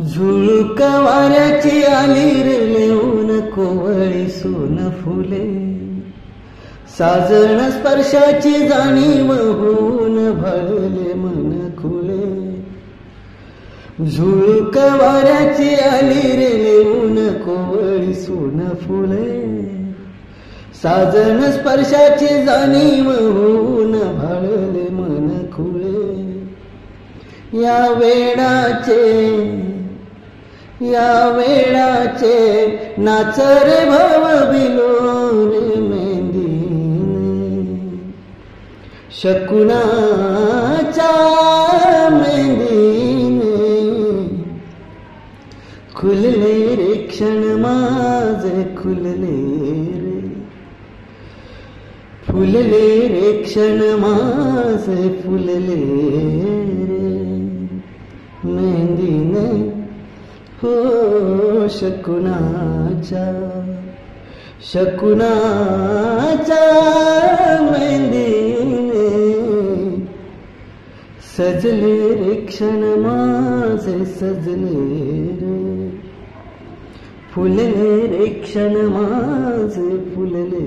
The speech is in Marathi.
झुळूक वाऱ्याची आली रे लेऊन कोवळी सोन फुले, साजण स्पर्शाची जाणीव होऊन भळले मन खुले. झुळूक वाऱ्याची आली रे लेऊन कोवळी सोन फुले, साजण स्पर्शाची जाणीव होऊन भळले मन खुले. या वेळाचे नाच रे भव बिलोरे मेंदीने, शकुनाच्या मेंदीने खुलले रे क्षण माझे खुलले रे, फुलले रे क्षण माझे फुलले रे मेंदीने. हो शकुनाच्या मेंदीने सजले रे क्षण माझे सजले रे, फुलले रे क्षण माझे फुलले.